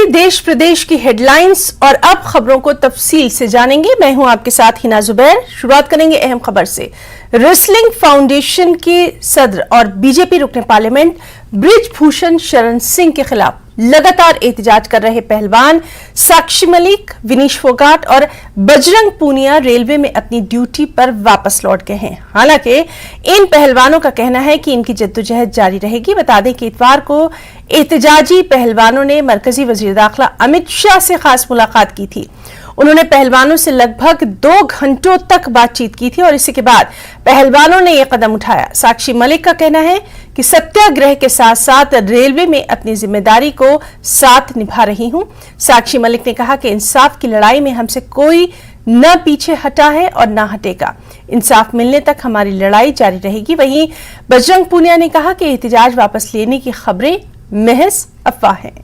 सुनी देश प्रदेश की हेडलाइंस और अब खबरों को तफसील से जानेंगे। मैं हूं आपके साथ हिना जुबैर। शुरुआत करेंगे अहम खबर से। रेसलिंग फाउंडेशन के सदर और बीजेपी रुकने पार्लियामेंट बृजभूषण शरण सिंह के खिलाफ लगातार एहतजाज कर रहे पहलवान साक्षी मलिक, विनीश फोगाट और बजरंग पूनिया रेलवे में अपनी ड्यूटी पर वापस लौट गए हैं। हालांकि इन पहलवानों का कहना है कि इनकी जद्दोजहद जारी रहेगी। बता दें कि इतवार को एहतजाजी पहलवानों ने मरकजी वजीर दाखिला अमित शाह से खास मुलाकात की थी। उन्होंने पहलवानों से लगभग 2 घंटों तक बातचीत की थी और इसी के बाद पहलवानों ने यह कदम उठाया। साक्षी मलिक का कहना है कि सत्याग्रह के साथ साथ रेलवे में अपनी जिम्मेदारी को साथ निभा रही हूं। साक्षी मलिक ने कहा कि इंसाफ की लड़ाई में हमसे कोई न पीछे हटा है और न हटेगा। इंसाफ मिलने तक हमारी लड़ाई जारी रहेगी। वहीं बजरंग पूनिया ने कहा कि एहतजाज वापस लेने की खबरें महज अफवाह हैं।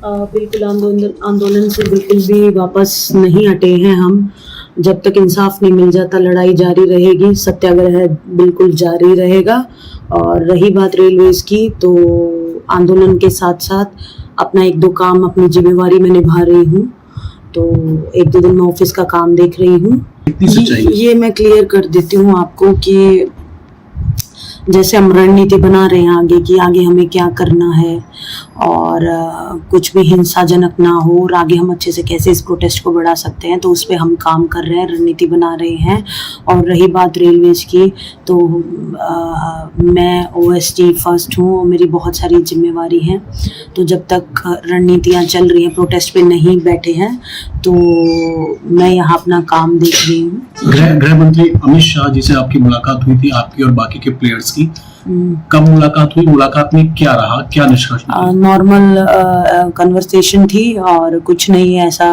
बिल्कुल आंदोलन से बिल्कुल भी वापस नहीं हटे हैं हम। जब तक इंसाफ नहीं मिल जाता लड़ाई जारी रहेगी, सत्याग्रह बिल्कुल जारी रहेगा। और रही बात रेलवेज की, तो आंदोलन के साथ साथ अपना 1-2 काम, अपनी जिम्मेवारी में निभा रही हूँ। तो 1-2 दिन मैं ऑफिस का काम देख रही हूँ। ये मैं क्लियर कर देती हूँ आपको कि जैसे हम रणनीति बना रहे हैं आगे की, आगे हमें क्या करना है और कुछ भी हिंसाजनक ना हो और आगे हम अच्छे से कैसे इस प्रोटेस्ट को बढ़ा सकते हैं, तो उस पर हम काम कर रहे हैं, रणनीति बना रहे हैं। और रही बात रेलवेज की, तो मैं ओएसडी फर्स्ट हूँ और मेरी बहुत सारी जिम्मेवारी हैं। तो जब तक रणनीतियाँ चल रही हैं, प्रोटेस्ट पे नहीं बैठे हैं, तो मैं यहाँ अपना काम देख रही हूँ। गृह मंत्री अमित शाह जी से आपकी मुलाकात हुई थी, आपकी और बाकी के प्लेयर्स की। कब मुलाकात हुई? मुलाकात में क्या रहा, क्या निष्कर्ष? नॉर्मल कन्वर्सेशन थी और कुछ नहीं ऐसा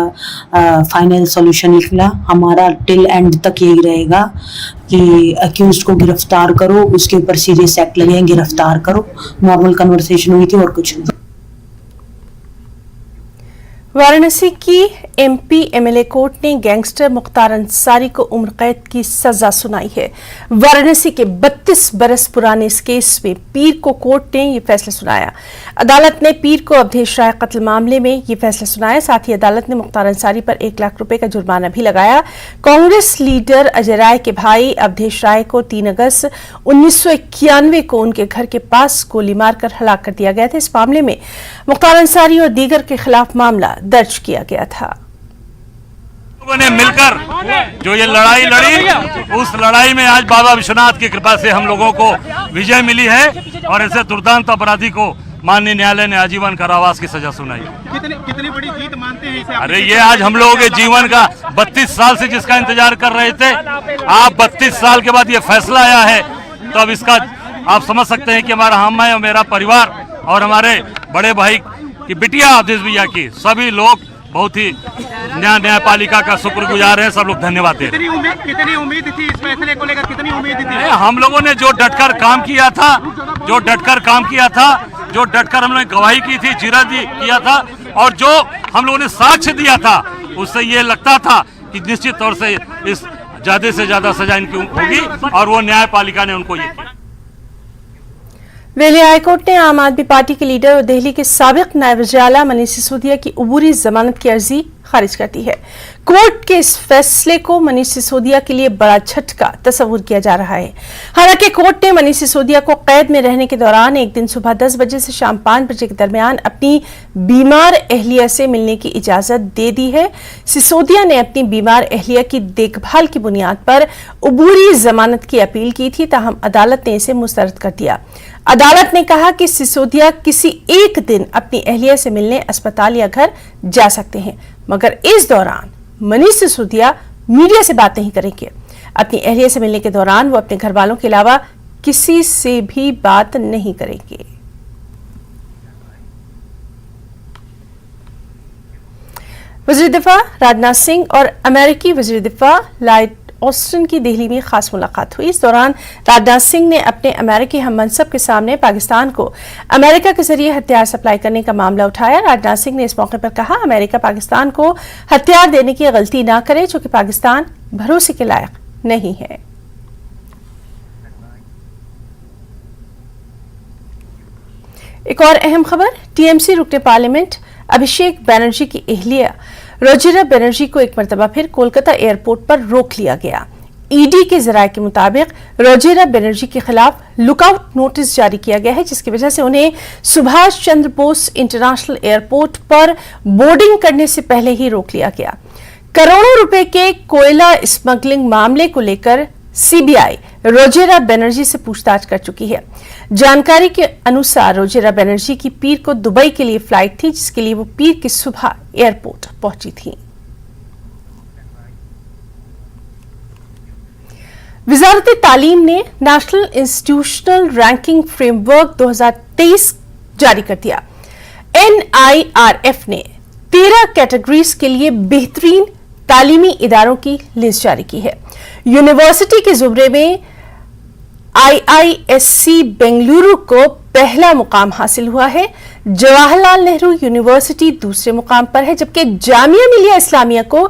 फाइनल सॉल्यूशन निकला। हमारा टिल एंड तक यही रहेगा कि अक्यूज्ड को गिरफ्तार करो, उसके ऊपर सीरियस एक्ट लगे, गिरफ्तार करो। नॉर्मल कन्वर्सेशन हुई थी और कुछ नहीं। वाराणसी की एमपी एमएलए कोर्ट ने गैंगस्टर मुख्तार अंसारी को उम्र कैद की सजा सुनाई है। वाराणसी के 32 बरस पुराने इस केस में पीर को कोर्ट ने यह फैसला सुनाया। अदालत ने पीर को अवधेश राय कत्ल मामले में यह फैसला सुनाया। साथ ही अदालत ने मुख्तार अंसारी पर 1 लाख रुपए का जुर्माना भी लगाया। कांग्रेस लीडर अजय राय के भाई अवधेश राय को 3 अगस्त 1991 को उनके घर के पास गोली मारकर हलाक कर दिया गया था। इस मामले में मुख्तार अंसारी और दीगर के खिलाफ मामला दर्ज किया गया था। लोगों ने मिलकर जो ये लड़ाई लड़ी, उस लड़ाई में आज बाबा विश्वनाथ की कृपा से हम लोगों को विजय मिली है और ऐसे दुर्दांत अपराधी को माननीय न्यायालय ने आजीवन कारावास की सजा सुनाई। कितनी बड़ी जीत मानते हैं इसे? अरे ये आज हम लोगों के जीवन का 32 साल से जिसका इंतजार कर रहे थे, आप 32 साल के बाद ये फैसला आया है, तो अब इसका आप समझ सकते हैं कि हमारा, हम और मेरा परिवार और हमारे बड़े भाई की बिटिया अवधेश भैया की, सभी लोग बहुत ही न्यायपालिका का शुक्रगुजार है। सब लोग धन्यवाद दे रहे हैं। कितनी उम्मीद थी इस फैसले को लेकर? कितनी उम्मीद थी? हम लोगों ने जो डटकर काम किया था, जो डटकर हम लोगों ने गवाही की थी, जीरा दी किया था और जो हम लोगों ने साक्ष्य दिया था, उससे ये लगता था कि निश्चित तौर से इस ज्यादा से ज्यादा सजा इनकी होगी और वो न्यायपालिका ने उनको ये किया। दिल्ली हाईकोर्ट ने आम आदमी पार्टी के लीडर और दिल्ली के साबिक नायब वज़ीर-ए-आला मनीष सिसोदिया की अबूरी जमानत की अर्जी खारिज कर दी है। कोर्ट के इस फैसले को मनीष सिसोदिया के लिए बड़ा झटका तस्वुर किया जा रहा है। हालांकि कोर्ट ने मनीष सिसोदिया को कैद में रहने के दौरान एक दिन सुबह 10 बजे से शाम 5 बजे के दरमियान अपनी बीमार अहलिया से मिलने की इजाजत दे दी है। सिसोदिया ने अपनी बीमार अहलिया की देखभाल की बुनियाद पर अबूरी जमानत की अपील की थी, ताहम अदालत ने इसे मुस्तरद कर दिया। अदालत ने कहा कि सिसोदिया किसी एक दिन अपनी अहलिया से मिलने अस्पताल या घर जा सकते हैं, मगर इस दौरान मनीष सिसोदिया मीडिया से बात नहीं करेंगे। अपनी अहलिया से मिलने के दौरान वो अपने घर वालों के अलावा किसी से भी बात नहीं करेंगे। वज़ीर दिफा राजनाथ सिंह और अमेरिकी वज़ीर दिफा लॉयड ऑस्टिन की दिल्ली में खास मुलाकात हुई। इस दौरान राजनाथ सिंह ने अपने अमेरिकी हममनसब के सामने पाकिस्तान को अमेरिका के जरिए हथियार सप्लाई करने का मामला उठाया। राजनाथ सिंह ने इस मौके पर कहा, अमेरिका पाकिस्तान को हथियार देने की गलती ना करे जो कि पाकिस्तान भरोसे के लायक नहीं है। एक और अहम खबर, टीएमसी रुकने पार्लियामेंट अभिषेक बैनर्जी की अहलिया रोजिरा बनर्जी को एक मरतबा फिर कोलकाता एयरपोर्ट पर रोक लिया गया। ईडी के जराये के मुताबिक रोजिरा बनर्जी के खिलाफ लुकआउट नोटिस जारी किया गया है, जिसकी वजह से उन्हें सुभाष चंद्र बोस इंटरनेशनल एयरपोर्ट पर बोर्डिंग करने से पहले ही रोक लिया गया। करोड़ों रुपए के कोयला स्मगलिंग मामले को लेकर सीबीआई रोजिरा बनर्जी से पूछताछ कर चुकी है। जानकारी के अनुसार रोजिरा बनर्जी की पीर को दुबई के लिए फ्लाइट थी, जिसके लिए वो पीर की सुबह एयरपोर्ट पहुंची थी। वजारत तालीम ने नेशनल इंस्टीट्यूशनल रैंकिंग फ्रेमवर्क 2023 जारी कर दिया। NIRF ने 13 कैटेगरीज के लिए बेहतरीन तालीमी इदारों की लिस्ट जारी की है। यूनिवर्सिटी के जुमरे में IISc बेंगलुरु को पहला मुकाम हासिल हुआ है। जवाहरलाल नेहरू यूनिवर्सिटी दूसरे मुकाम पर है, जबकि जामिया मिलिया इस्लामिया को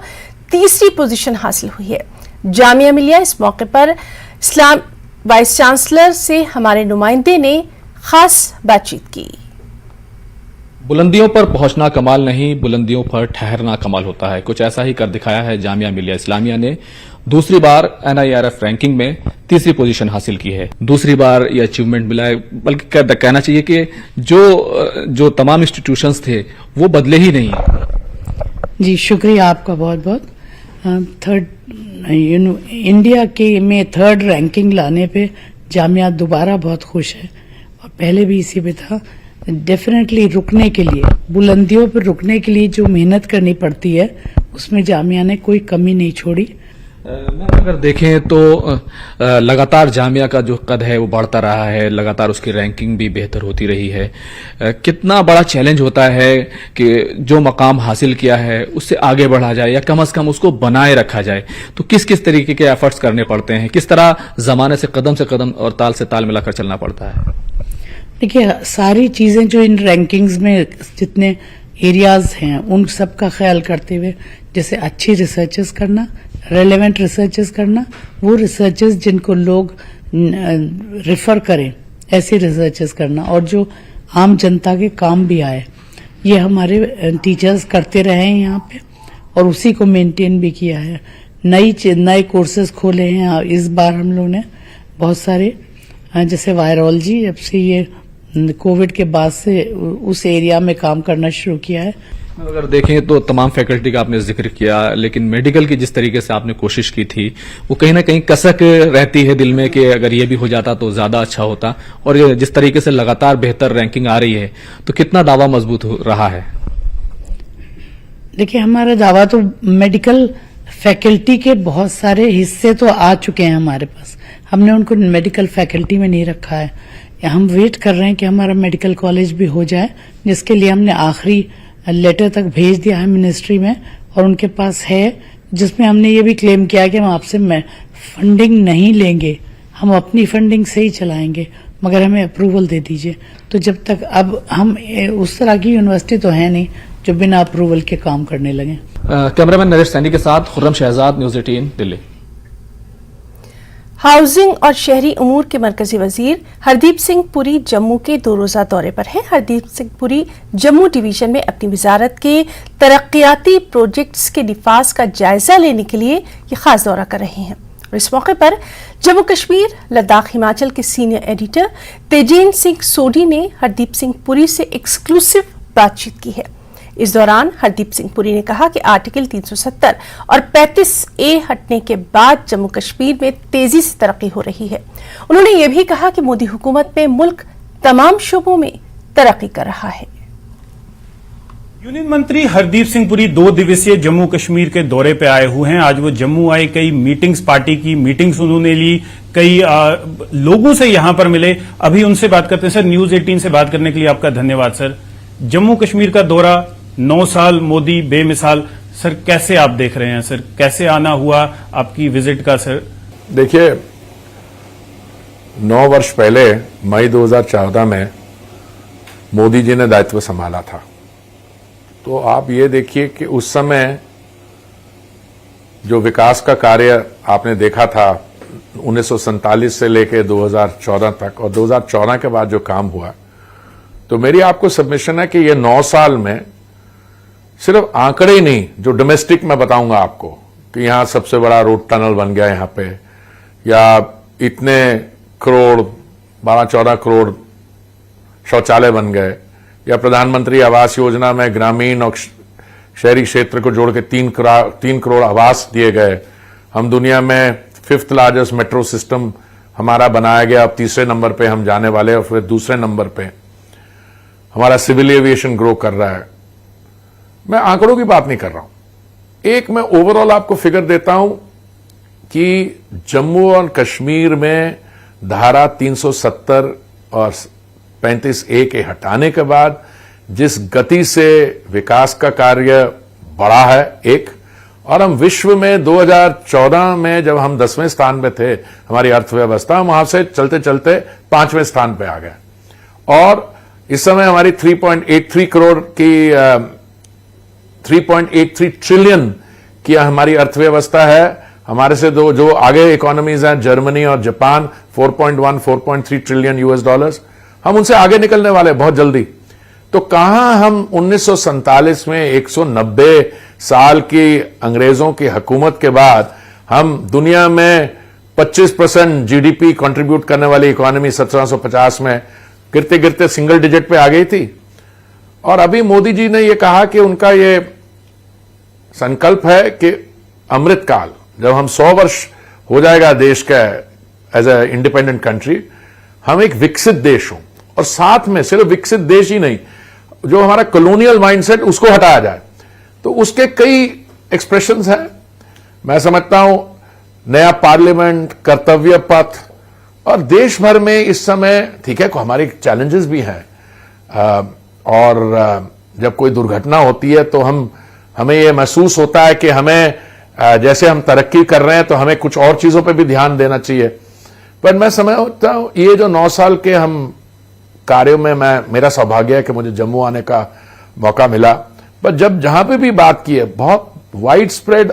तीसरी पोजीशन हासिल हुई है। जामिया मिलिया इस मौके पर इस्लाम वाइस चांसलर से हमारे नुमाइंदे ने खास बातचीत की। बुलंदियों पर पहुंचना कमाल नहीं, बुलंदियों पर ठहरना कमाल होता है। कुछ ऐसा ही कर दिखाया है जामिया मिलिया इस्लामिया ने। दूसरी बार NIRF रैंकिंग में तीसरी पोजीशन हासिल की है। दूसरी बार ये अचीवमेंट मिला है, बल्कि कहना चाहिए कि जो तमाम इंस्टीट्यूशंस थे वो बदले ही नहीं। जी शुक्रिया आपका बहुत बहुत। इंडिया के में थर्ड रैंकिंग लाने पे जामिया दोबारा बहुत खुश है, और पहले भी इसी पे था। डेफिनेटली रुकने के लिए, बुलंदियों पर रुकने के लिए जो मेहनत करनी पड़ती है, उसमें जामिया ने कोई कमी नहीं छोड़ी। अगर देखें तो लगातार जामिया का जो कद है वो बढ़ता रहा है, लगातार उसकी रैंकिंग भी बेहतर होती रही है। कितना बड़ा चैलेंज होता है कि जो मकाम हासिल किया है उससे आगे बढ़ा जाए, या कम से कम उसको बनाए रखा जाए। तो किस किस तरीके के एफर्ट्स करने पड़ते हैं, किस तरह जमाने से कदम और ताल से ताल मिलाकर चलना पड़ता है। देखिए, सारी चीजें जो इन रैंकिंग्स में जितने एरियाज हैं उन सब का ख्याल करते हुए, जैसे अच्छी रिसर्चेस करना, रेलेवेंट रिसर्चेस करना, वो रिसर्चेस जिनको लोग रिफर करें ऐसी रिसर्चेस करना, और जो आम जनता के काम भी आए, ये हमारे टीचर्स करते रहे हैं यहाँ पे, और उसी को मेंटेन भी किया है। नए कोर्सेज खोले हैं इस बार हम लोग ने बहुत सारे, जैसे वायरोलॉजी, जब से ये कोविड के बाद से उस एरिया में काम करना शुरू किया है। अगर देखें तो तमाम फैकल्टी का आपने जिक्र किया, लेकिन मेडिकल की जिस तरीके से आपने कोशिश की थी, वो कहीं ना कहीं कसक रहती है दिल में कि अगर ये भी हो जाता तो ज्यादा अच्छा होता। और जिस तरीके से लगातार बेहतर रैंकिंग आ रही है, तो कितना दावा मजबूत रहा है? देखिए, हमारा दावा तो मेडिकल फैकल्टी के बहुत सारे हिस्से तो आ चुके हैं हमारे पास, हमने उनको मेडिकल फैकल्टी में नहीं रखा है। हम वेट कर रहे हैं कि हमारा मेडिकल कॉलेज भी हो जाए, जिसके लिए हमने आखिरी लेटर तक भेज दिया है मिनिस्ट्री में, और उनके पास है, जिसमें हमने ये भी क्लेम किया कि हम आपसे फंडिंग नहीं लेंगे, हम अपनी फंडिंग से ही चलाएंगे, मगर हमें अप्रूवल दे दीजिए। तो जब तक, अब हम उस तरह की यूनिवर्सिटी तो है नहीं जो बिना अप्रूवल के काम करने लगे। कैमरामैन नरेश सैनी के साथ खुर्रम शहजाद, न्यूज़ 18 दिल्ली। हाउसिंग और शहरी उमूर के मरकजी वजीर हरदीप सिंह पुरी जम्मू के 2 रोजा दौरे पर हैं। हरदीप सिंह पुरी जम्मू डिवीजन में अपनी वजारत के तरक्याती प्रोजेक्ट्स के निफाज का जायजा लेने के लिए ये खास दौरा कर रहे हैं। और इस मौके पर जम्मू कश्मीर लद्दाख हिमाचल के सीनियर एडिटर तेजेन सिंह सोडी ने हरदीप सिंह पुरी से एक्सक्लूसिव बातचीत की है। इस दौरान हरदीप सिंह पुरी ने कहा कि आर्टिकल 370 और 35A हटने के बाद जम्मू कश्मीर में तेजी से तरक्की हो रही है। उन्होंने यह भी कहा कि मोदी हुकूमत में मुल्क तमाम शोबों में तरक्की कर रहा है। यूनियन मंत्री हरदीप सिंह पुरी 2 दिवसीय जम्मू कश्मीर के दौरे पे आए हुए हैं। आज वो जम्मू आए, कई मीटिंग्स, पार्टी की मीटिंग्स उन्होंने ली, कई लोगों से यहां पर मिले। अभी उनसे बात करते हैं। सर, न्यूज 18 से बात करने के लिए आपका धन्यवाद। सर, जम्मू कश्मीर का दौरा, 9 साल मोदी बेमिसाल, सर कैसे आप देख रहे हैं? सर, कैसे आना हुआ आपकी विजिट का? सर देखिए, 9 वर्ष पहले मई 2014 में मोदी जी ने दायित्व संभाला था, तो आप ये देखिए कि उस समय जो विकास का कार्य आपने देखा था 1947 से लेकर 2014 तक, और 2014 के बाद जो काम हुआ, तो मेरी आपको सबमिशन है कि ये 9 साल में सिर्फ आंकड़े ही नहीं, जो डोमेस्टिक मैं बताऊंगा आपको कि यहां सबसे बड़ा रोड टनल बन गया यहां पे, या इतने करोड़ 12-14 करोड़ शौचालय बन गए, या प्रधानमंत्री आवास योजना में ग्रामीण और शहरी क्षेत्र को जोड़ के 3 करोड़ आवास दिए गए। हम दुनिया में 5th लार्जेस्ट मेट्रो सिस्टम हमारा बनाया गया, अब 3रे नंबर पे हम जाने वाले, और फिर 2रे नंबर पे हमारा सिविल एविएशन ग्रो कर रहा है। मैं आंकड़ों की बात नहीं कर रहा हूं, एक मैं ओवरऑल आपको फिगर देता हूं कि जम्मू और कश्मीर में धारा 370 और 35A के हटाने के बाद जिस गति से विकास का कार्य बढ़ा है एक, और हम विश्व में 2014 में जब हम 10वें स्थान पे थे हमारी अर्थव्यवस्था, हम वहां से चलते चलते 5वें स्थान पे आ गए, और इस समय हमारी 3.83 करोड़ की 3.83 ट्रिलियन की हमारी अर्थव्यवस्था है। हमारे से जो आगे इकोनॉमीज हैं जर्मनी और जापान 4.3 ट्रिलियन US डॉलर्स, हम उनसे आगे निकलने वाले बहुत जल्दी। तो कहां हम 1947 में 190 साल की अंग्रेजों की हुकूमत के बाद हम दुनिया में 25% GDP कंट्रीब्यूट करने वाली इकोनॉमी 1750 में गिरते गिरते सिंगल डिजिट पे आ गई थी। और अभी मोदी जी ने यह कहा कि उनका ये संकल्प है कि अमृत काल जब हम 100 वर्ष हो जाएगा देश का एज ए इंडिपेंडेंट कंट्री, हम एक विकसित देश हों, और साथ में सिर्फ विकसित देश ही नहीं, जो हमारा कॉलोनियल माइंडसेट उसको हटाया जाए। तो उसके कई एक्सप्रेशंस हैं। मैं समझता हूं नया पार्लियामेंट, कर्तव्य पथ, और देश भर में इस समय ठीक है हमारे चैलेंजेस भी हैं, और जब कोई दुर्घटना होती है तो हमें यह महसूस होता है कि हमें जैसे हम तरक्की कर रहे हैं तो हमें कुछ और चीजों पे भी ध्यान देना चाहिए। पर मैं समझता हूं ये जो 9 साल के हम कार्यों में मेरा सौभाग्य है कि मुझे जम्मू आने का मौका मिला, पर जहां पे भी बात की है बहुत वाइड स्प्रेड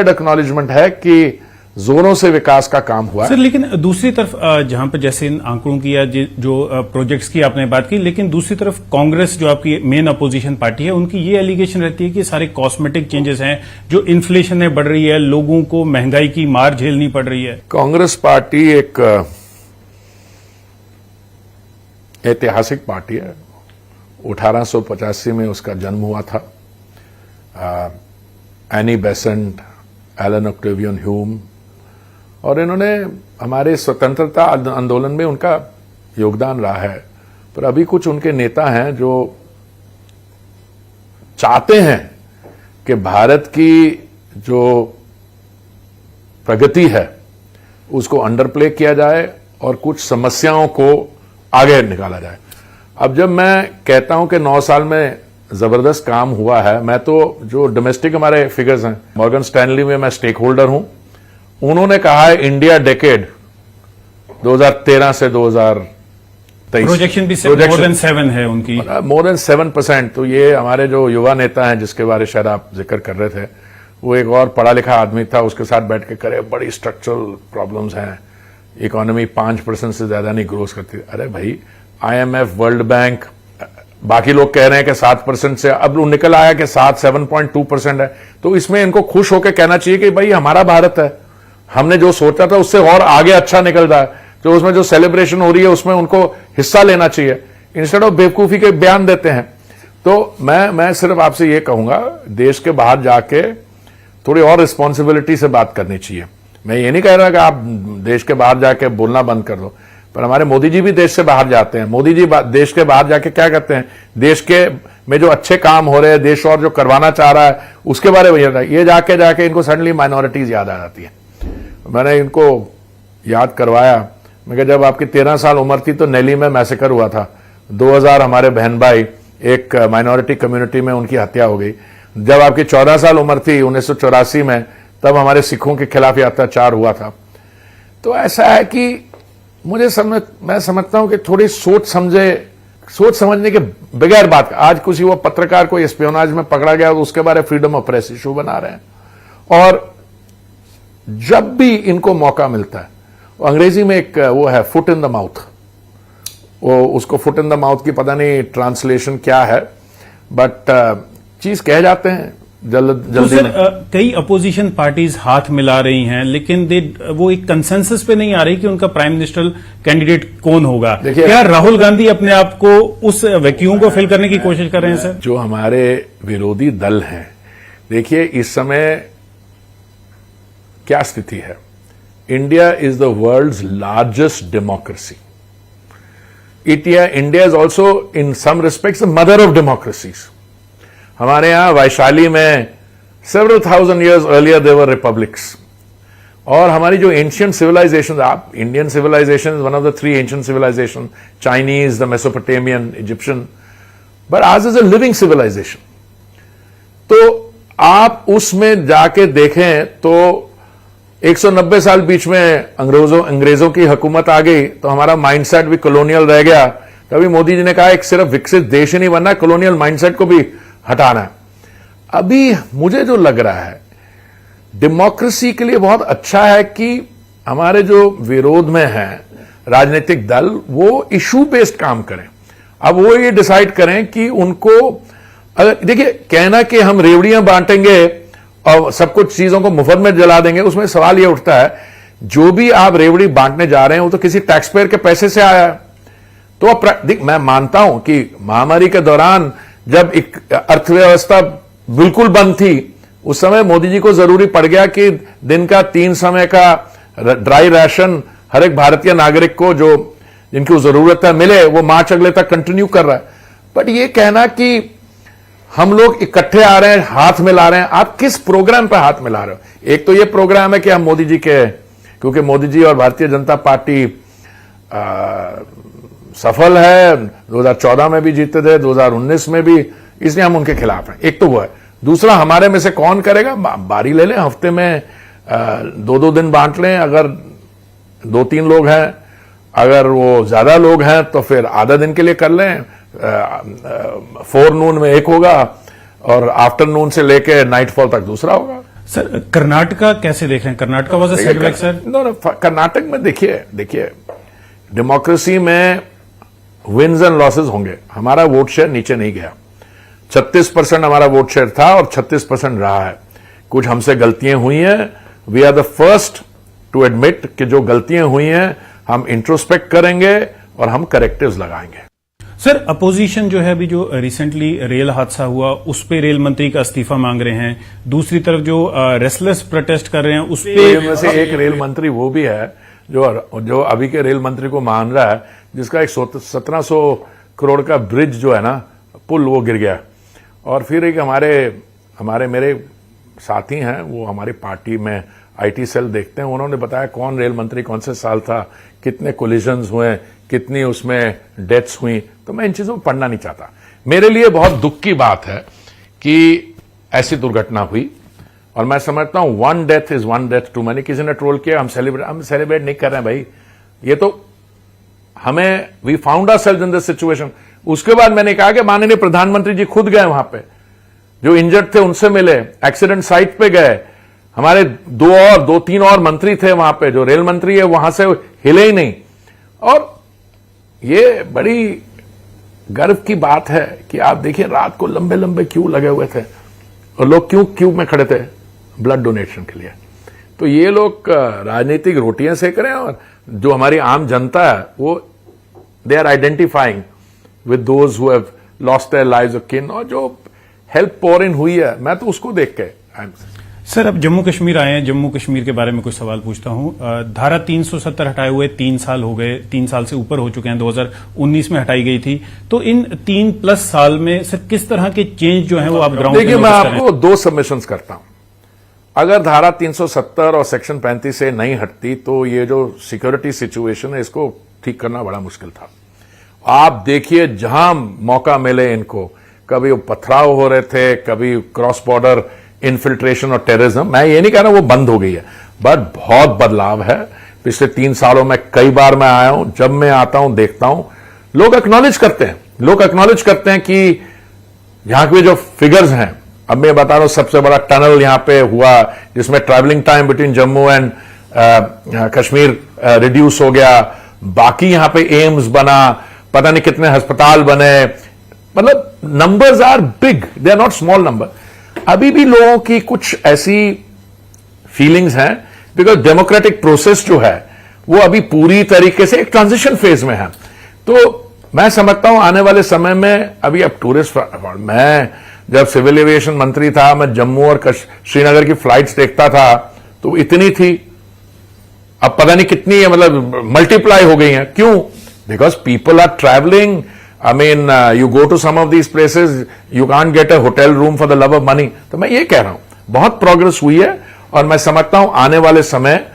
एक्नॉलेजमेंट है कि जोरों से विकास का काम हुआ है। सर, लेकिन दूसरी तरफ जहां पर जैसे इन आंकड़ों की या जो प्रोजेक्ट्स की आपने बात की, लेकिन दूसरी तरफ कांग्रेस जो आपकी मेन अपोजिशन पार्टी है, उनकी ये एलिगेशन रहती है कि सारे कॉस्मेटिक चेंजेस हैं, जो इन्फ्लेशन है बढ़ रही है, लोगों को महंगाई की मार झेलनी पड़ रही है। कांग्रेस पार्टी एक ऐतिहासिक पार्टी है। 1885 में उसका जन्म हुआ था। Annie Besant, Allan Octavian Hume, और इन्होंने हमारे स्वतंत्रता आंदोलन में उनका योगदान रहा है। पर अभी कुछ उनके नेता हैं जो चाहते हैं कि भारत की जो प्रगति है उसको अंडरप्ले किया जाए और कुछ समस्याओं को आगे निकाला जाए। अब जब मैं कहता हूं कि 9 साल में जबरदस्त काम हुआ है, मैं तो जो डोमेस्टिक हमारे फिगर्स हैं, मॉर्गन स्टैनली में मैं स्टेक होल्डर हूं, उन्होंने कहा है इंडिया डेकेड 2013 से 2023 प्रोजेक्शन भी मोर देन 7 है उनकी, मोर देन 7%। तो ये हमारे जो युवा नेता हैं जिसके बारे शायद आप जिक्र कर रहे थे, वो एक और पढ़ा लिखा आदमी था, उसके साथ बैठ के करे बड़ी स्ट्रक्चरल प्रॉब्लम्स हैं, इकोनॉमी 5% से ज्यादा नहीं ग्रोथ करती। अरे भाई, IMF, वर्ल्ड बैंक, बाकी लोग कह रहे हैं कि 7% से, अब निकल आया कि 7.2% है। तो इसमें इनको खुश होकर कहना चाहिए कि भाई हमारा भारत है, हमने जो सोचा था उससे और आगे अच्छा निकल रहा है, तो उसमें जो सेलिब्रेशन हो रही है उसमें उनको हिस्सा लेना चाहिए, इंस्टेड ऑफ बेवकूफी के बयान देते हैं। तो मैं सिर्फ आपसे ये कहूंगा, देश के बाहर जाके थोड़ी और रिस्पॉन्सिबिलिटी से बात करनी चाहिए। मैं ये नहीं कह रहा कि आप देश के बाहर जाके बोलना बंद कर दो, पर हमारे मोदी जी भी देश से बाहर जाते हैं। मोदी जी देश के बाहर जाके क्या करते हैं, देश के में जो अच्छे काम हो रहे हैं, देश और जो करवाना चाह रहा है उसके बारे में ये जाके इनको सडनली माइनॉरिटीज याद आ जाती है। मैंने इनको याद करवाया, मैं कहा जब आपकी 13 साल उम्र थी तो नैली में मैसेकर हुआ था, 2000 हमारे बहन भाई एक माइनॉरिटी कम्युनिटी में उनकी हत्या हो गई। जब आपकी 14 साल उम्र थी 1984 में, तब हमारे सिखों के खिलाफ अत्याचार हुआ था। तो ऐसा है कि मैं समझता हूं कि थोड़ी सोच समझने के बगैर बात, आज किसी वो पत्रकार को एस्पियोनाज में पकड़ा गया तो उसके बारे में फ्रीडम ऑफ प्रेस इशू बना रहे हैं। और जब भी इनको मौका मिलता है, अंग्रेजी में एक वो है फुट इन द माउथ, वो उसको फुट इन द माउथ की पता नहीं ट्रांसलेशन क्या है, बट चीज कह जाते हैं जल्दी में। कई अपोजिशन पार्टीज हाथ मिला रही हैं, लेकिन वो एक कंसेंसस पे नहीं आ रही कि उनका प्राइम मिनिस्टर कैंडिडेट कौन होगा। क्या राहुल गांधी अपने आप को उस वैक्यूम को फिल करने की कोशिश कर रहे हैं सर? जो हमारे विरोधी दल हैं, देखिए इस समय क्या स्थिति है। India is the world's largest democracy. India is also in some respects the mother of democracies. हमारे यहां वैशाली में several thousand years earlier there were republics, और हमारी जो एंशियंट सिविलाइजेशन, आप Indian civilization is one of the 3 ancient civilization, Chinese, the Mesopotamian, Egyptian, but आज is a living civilization. तो आप उसमें जाके देखें तो 190 साल बीच में अंग्रेजों की हुकूमत आ गई, तो हमारा माइंडसेट भी कॉलोनियल रह गया। तभी मोदी जी ने कहा एक सिर्फ विकसित देश ही नहीं बनना, कॉलोनियल माइंडसेट को भी हटाना है। अभी मुझे जो लग रहा है डेमोक्रेसी के लिए बहुत अच्छा है कि हमारे जो विरोध में हैं राजनीतिक दल, वो इशू बेस्ड काम करें। अब वो ये डिसाइड करें कि उनको, अगर देखिए कहना कि हम रेवड़ियां बांटेंगे और सब कुछ चीजों को मुफ्त में जला देंगे, उसमें सवाल ये उठता है जो भी आप रेवड़ी बांटने जा रहे हैं वो तो किसी टैक्स पेयर के पैसे से आया है। तो मैं मानता हूं कि महामारी के दौरान जब एक अर्थव्यवस्था बिल्कुल बंद थी, उस समय मोदी जी को जरूरी पड़ गया कि दिन का 3 समय का ड्राई राशन हर एक भारतीय नागरिक को जो जिनको जरूरत है मिले। वो मार्च अगले तक कंटिन्यू कर रहा है। बट ये कहना कि हम लोग इकट्ठे आ रहे हैं, हाथ मिला रहे हैं, आप किस प्रोग्राम पर हाथ मिला रहे हो? एक तो ये प्रोग्राम है कि हम मोदी जी के, क्योंकि मोदी जी और भारतीय जनता पार्टी सफल है, 2014 में भी जीते थे, 2019 में भी, इसलिए हम उनके खिलाफ हैं। एक तो वो है। दूसरा, हमारे में से कौन करेगा? बारी ले लें, हफ्ते में 2-2 दिन बांट लें। अगर 2-3 लोग हैं, अगर वो ज्यादा लोग हैं तो फिर आधा दिन के लिए कर लें। फोरनून में एक होगा और आफ्टरनून से लेकर नाइटफॉल तक दूसरा होगा। सर कर्नाटका कैसे देख रहे हैं? Karnataka was a setback sir. No, Karnataka में देखिए डेमोक्रेसी में विन्स एंड लॉसेस होंगे। हमारा वोट शेयर नीचे नहीं गया। 36% हमारा वोट शेयर था और 36% रहा है। कुछ हमसे गलतियां हुई हैं। We are the first to admit कि जो गलतियां हुई हैं हम इंट्रोस्पेक्ट करेंगे और हम करेक्टिव्स लगाएंगे। सर अपोजिशन जो है, अभी जो रिसेंटली रेल हादसा हुआ उस पे रेल मंत्री का इस्तीफा मांग रहे हैं। दूसरी तरफ जो रेस्टलेस प्रोटेस्ट कर रहे हैं उस पे में से एक रेल मंत्री वो भी है जो अभी के रेल मंत्री को मान रहा है, जिसका एक 1700 करोड़ का ब्रिज जो है ना, पुल, वो गिर गया। और फिर एक हमारे मेरे साथी हैं, वो हमारी पार्टी में आईटी सेल देखते हैं, उन्होंने बताया कौन रेल मंत्री कौन से साल था, कितने कोलिजन्स हुए, कितनी उसमें डेथ्स हुई। तो मैं इन चीजों को पढ़ना नहीं चाहता। मेरे लिए बहुत दुख की बात है कि ऐसी दुर्घटना हुई, और मैं समझता हूं 1 death is 1 death too many. किसी ने ट्रोल किया, हम सेलिब्रेट नहीं कर रहे हैं भाई, ये तो हमें we found ourselves in this situation. उसके बाद मैंने कहा कि माननीय प्रधानमंत्री जी खुद गए वहां पे, जो इंजर्ड थे उनसे मिले, एक्सीडेंट साइट पे गए। हमारे 2-3 और मंत्री थे वहां पे, जो रेल मंत्री है वहां से हिले ही नहीं। और ये बड़ी गर्व की बात है कि आप देखिए रात को लंबे लंबे क्यू लगे हुए थे और लोग क्यू में खड़े थे ब्लड डोनेशन के लिए। तो ये लोग राजनीतिक रोटियां सेक रहे हैं, और जो हमारी आम जनता है वो they are identifying with those who have lost their lives of kin, और जो हेल्प पोर इन हुई है, मैं तो उसको देख के सर अब जम्मू कश्मीर आए हैं, जम्मू कश्मीर के बारे में कुछ सवाल पूछता हूं। धारा 370 हटाए हुए 3 साल हो गए, 3 साल से ऊपर हो चुके हैं। 2019 में हटाई गई थी। तो इन 3+ साल में सर किस तरह के चेंज जो हैं वो आप ग्राउंड देखिए, मैं आपको 2 सबमिशंस करता हूं। अगर धारा 370 और सेक्शन 35 से नहीं हटती तो ये जो सिक्योरिटी सिचुएशन है इसको ठीक करना बड़ा मुश्किल था। आप देखिए जहां मौका मिले इनको, कभी वो पथराव हो रहे थे, कभी क्रॉस बॉर्डर इन्फिल्ट्रेशन और टेररिज्म। मैं ये नहीं कह रहा वो बंद हो गई है, बट बहुत बदलाव है पिछले 3 सालों में। कई बार मैं आया हूं, जब मैं आता हूं देखता हूं लोग एक्नॉलेज करते हैं कि यहां के जो फिगर्स हैं, अब मैं बता रहा हूं सबसे बड़ा टनल यहां पे हुआ जिसमें travelling time between Jammu and Kashmir reduce हो गया। बाकी यहां पे एम्स बना, पता नहीं कितने अस्पताल बने, मतलब numbers are big, they are not small number. अभी भी लोगों की कुछ ऐसी फीलिंग्स हैं, बिकॉज डेमोक्रेटिक प्रोसेस जो है वो अभी पूरी तरीके से एक ट्रांजिशन फेज में है। तो मैं समझता हूं आने वाले समय में, अभी अब टूरिस्ट, मैं जब सिविल एविएशन मंत्री था, मैं जम्मू और श्रीनगर की फ्लाइट्स देखता था तो इतनी थी, अब पता नहीं कितनी है, मतलब मल्टीप्लाई हो गई हैं। क्यों? Because people are travelling. I mean you go to some of these places, you can't get a hotel room for the love of money. तो मैं ये कह रहा हूं बहुत प्रोग्रेस हुई है, और मैं समझता हूं आने वाले समय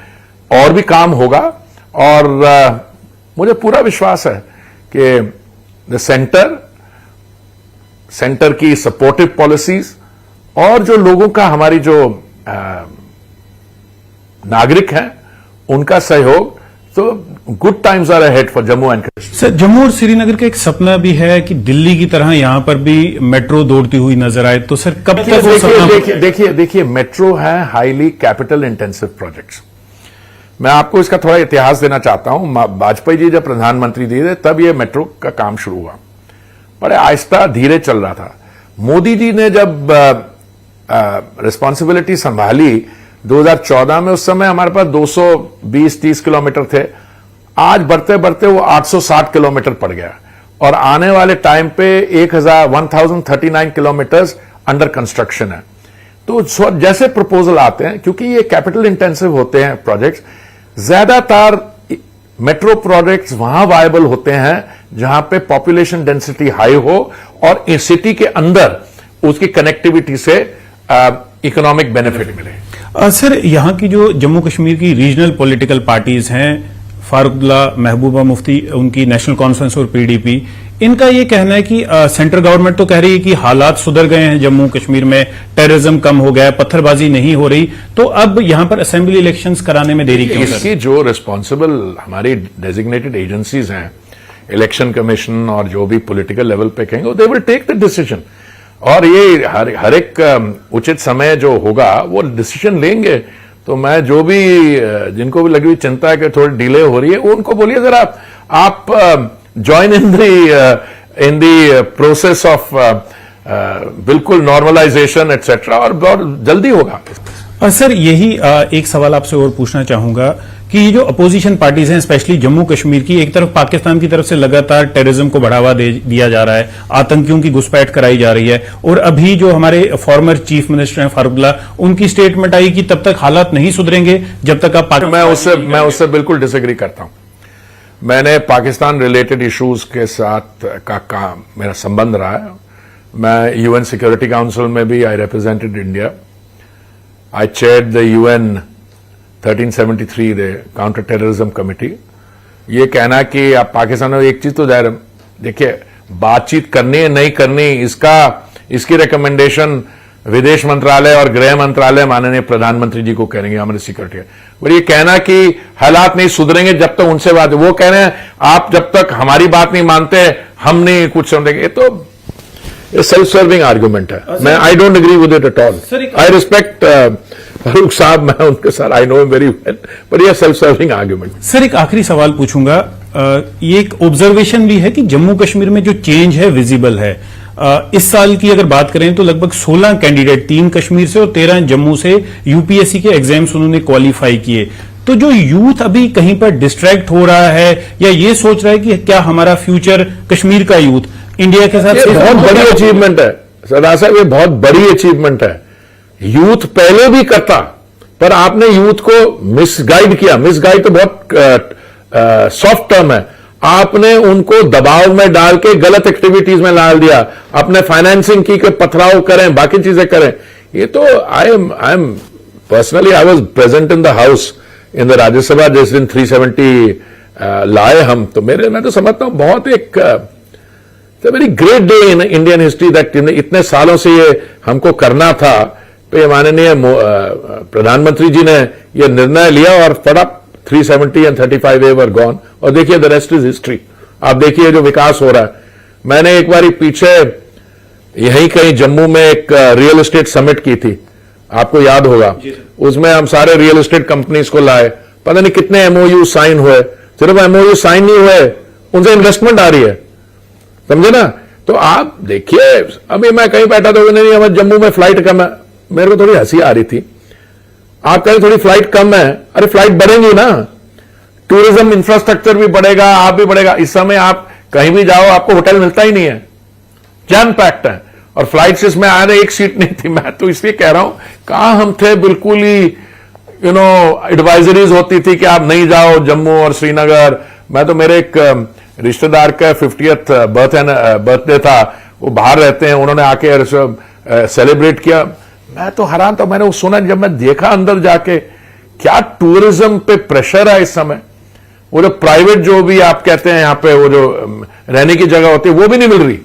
और भी काम होगा। और मुझे पूरा विश्वास है कि द सेंटर की सपोर्टिव पॉलिसीज और जो लोगों का, हमारी जो नागरिक हैं, उनका सहयोग, तो good times are ahead for Jammu and Kashmir. Sir, Jammu और श्रीनगर का एक सपना भी है कि दिल्ली की तरह यहां पर भी मेट्रो दौड़ती हुई नजर आए, तो सर कब तक वो सपना? देखिए मेट्रो है हाईली कैपिटल इंटेंसिव प्रोजेक्ट्स। मैं आपको इसका थोड़ा इतिहास देना चाहता हूं। वाजपेयी जी जब प्रधानमंत्री थे तब ये मेट्रो का काम शुरू हुआ, बड़े आहिस्ता धीरे चल रहा था। मोदी जी ने जब रिस्पॉन्सिबिलिटी संभाली 2014 में, उस समय हमारे पास 220-30 किलोमीटर थे, आज बढ़ते बढ़ते वो 860 किलोमीटर पड़ गया, और आने वाले टाइम पे 1039 किलोमीटर अंडर कंस्ट्रक्शन है। तो जैसे प्रपोजल आते हैं, क्योंकि ये कैपिटल इंटेंसिव होते हैं प्रोजेक्ट्स, ज्यादातर मेट्रो प्रोजेक्ट्स वहां वायबल होते हैं जहां पे पॉपुलेशन डेंसिटी हाई हो और सिटी के अंदर उसकी कनेक्टिविटी से इकोनॉमिक बेनिफिट मिले। सर, यहाँ की जो जम्मू कश्मीर की रीजनल पॉलिटिकल पार्टीज हैं, फारूकुल्ला, महबूबा मुफ्ती, उनकी नेशनल कॉन्फ्रेंस और पीडीपी, इनका ये कहना है कि सेंट्रल गवर्नमेंट तो कह रही है कि हालात सुधर गए हैं जम्मू कश्मीर में, टेररिज्म कम हो गया है, पत्थरबाजी नहीं हो रही, तो अब यहां पर असेंबली इलेक्शंस कराने में देरी क्यों? इसकी जो रिस्पॉन्सिबल हमारी डेजिग्नेटेड एजेंसीज हैं, इलेक्शन कमीशन और जो भी पॉलिटिकल लेवल पे कहेंगे, they will take the decision, और ये हर एक उचित समय जो होगा वो डिसीजन लेंगे। तो मैं जो भी जिनको भी लगी हुई चिंता है कि थोड़ी डिले हो रही है, उनको बोलिए जरा आप join in the process of बिल्कुल नॉर्मलाइजेशन एटसेट्रा, और बहुत जल्दी होगा। सर, यही एक सवाल आपसे और पूछना चाहूंगा कि ये जो अपोजिशन पार्टीज हैं, स्पेशली जम्मू कश्मीर की, एक तरफ पाकिस्तान की तरफ से लगातार टेररिज्म को बढ़ावा दिया जा रहा है, आतंकियों की घुसपैठ कराई जा रही है, और अभी जो हमारे फॉर्मर चीफ मिनिस्टर हैं फारूकुल्ला, उनकी स्टेटमेंट आई कि तब तक हालात नहीं सुधरेंगे जब तक आप मैं उससे बिल्कुल डिसएग्री करता हूं। मैंने पाकिस्तान रिलेटेड इश्यूज के साथ का मेरा संबंध रहा है। मैं यूएन सिक्योरिटी काउंसिल में भी I represented India, I chaired the UN 1373 the counter terrorism committee. ये कहना कि आप पाकिस्तान में, एक चीज तो जाहिर, देखिए बातचीत करनी है नहीं करनी, इसकी रिकमेंडेशन विदेश मंत्रालय और गृह मंत्रालय माननीय प्रधानमंत्री जी को करेंगे, हमारी सिक्योरिटी। और ये कहना कि हालात नहीं सुधरेंगे जब तक उनसे बात, वो कह रहे हैं आप जब तक हमारी बात नहीं मानते हम नहीं कुछ समझेंगे, ये तो सेल्फ सर्विंग आर्गुमेंट है। मैं I don't agree with it at all. I respect Farooq sahab, मैं उनके साथ I know him very well, but ये सेल्फ सर्विंग आर्गुमेंट। सर, एक आखिरी सवाल पूछूंगा। ये एक ऑब्जर्वेशन भी है कि जम्मू कश्मीर में जो चेंज है विजिबल है। इस साल की अगर बात करें तो लगभग 16 कैंडिडेट, 3 कश्मीर से और 13 जम्मू से यूपीएससी के एग्जाम्स उन्होंने क्वालिफाई किए। तो जो यूथ अभी कहीं पर डिस्ट्रैक्ट हो रहा है या ये सोच रहा है कि क्या हमारा फ्यूचर कश्मीर का यूथ इंडिया के साथ, बहुत बड़ी अचीवमेंट है सरदार साहब, ये बहुत बड़ी अचीवमेंट है। यूथ पहले भी करता, पर आपने यूथ को मिसगाइड किया। मिसगाइड तो बहुत सॉफ्ट टर्म है। आपने उनको दबाव में डाल के गलत एक्टिविटीज में डाल दिया, अपने फाइनेंसिंग की के पथराव करें, बाकी चीजें करें। ये तो I am personally I was present in the house in the Rajya Sabha जिस दिन 370 लाए हम, तो मैं तो समझता हूं बहुत एक very great day in Indian history that इतने सालों से ये हमको करना था। तो ये माननीय प्रधानमंत्री जी ने ये निर्णय लिया और फटाफट 370 and 35A were gone, और देखिए द रेस्ट इज हिस्ट्री। आप देखिए जो विकास हो रहा है। मैंने एक बार पीछे यहीं कहीं जम्मू में एक रियल एस्टेट समिट की थी, आपको याद होगा। उसमें हम सारे रियल एस्टेट कंपनीज को लाए, पता नहीं कितने एमओयू साइन हुए। सिर्फ एमओयू साइन नहीं हुए, उनसे इन्वेस्टमेंट आ रही है। समझे ना। तो आप देखिए, अभी मैं कहीं बैठा था, नहीं हमारे जम्मू में फ्लाइट कम है, मेरे को थोड़ी हंसी आ रही थी। आप कहें थोड़ी फ्लाइट कम है, अरे फ्लाइट बढ़ेंगी ना, टूरिज्म इंफ्रास्ट्रक्चर भी बढ़ेगा, आप भी बढ़ेगा। इस समय आप कहीं भी जाओ आपको होटल मिलता ही नहीं है, जैम पैक्ड है। और फ्लाइट्स इसमें आ रहे, एक सीट नहीं थी। मैं तो इसलिए कह रहा हूं, कहां हम थे, बिल्कुल ही एडवाइजरीज होती थी कि आप नहीं जाओ जम्मू और श्रीनगर। मैं तो मेरे एक रिश्तेदार का 50th बर्थडे था, वो बाहर रहते हैं, उन्होंने आके सेलिब्रेट किया। मैं तो हैरान था, मैंने वो सुना, जब मैं देखा अंदर जाके क्या टूरिज्म पे प्रेशर है इस समय। वो जो प्राइवेट जो भी आप कहते हैं यहां पे, वो जो रहने की जगह होती है वो भी नहीं मिल रही।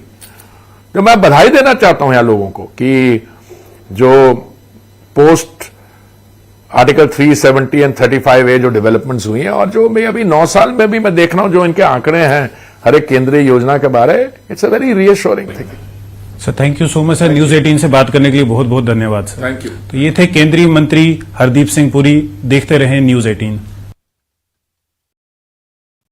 तो मैं बधाई देना चाहता हूं यहां लोगों को कि जो पोस्ट आर्टिकल 370 एंड 35A जो डेवलपमेंट्स हुई हैं, और जो मैं अभी 9 साल में भी मैं देख रहा हूं जो इनके आंकड़े हैं हर एक केंद्रीय योजना के बारे, it's a very reassuring thing. Sir thank you so much sir, news 18 से बात करने के लिए बहुत बहुत धन्यवाद सर। Thank you. तो ये थे केंद्रीय मंत्री हरदीप सिंह पुरी। देखते रहें न्यूज 18।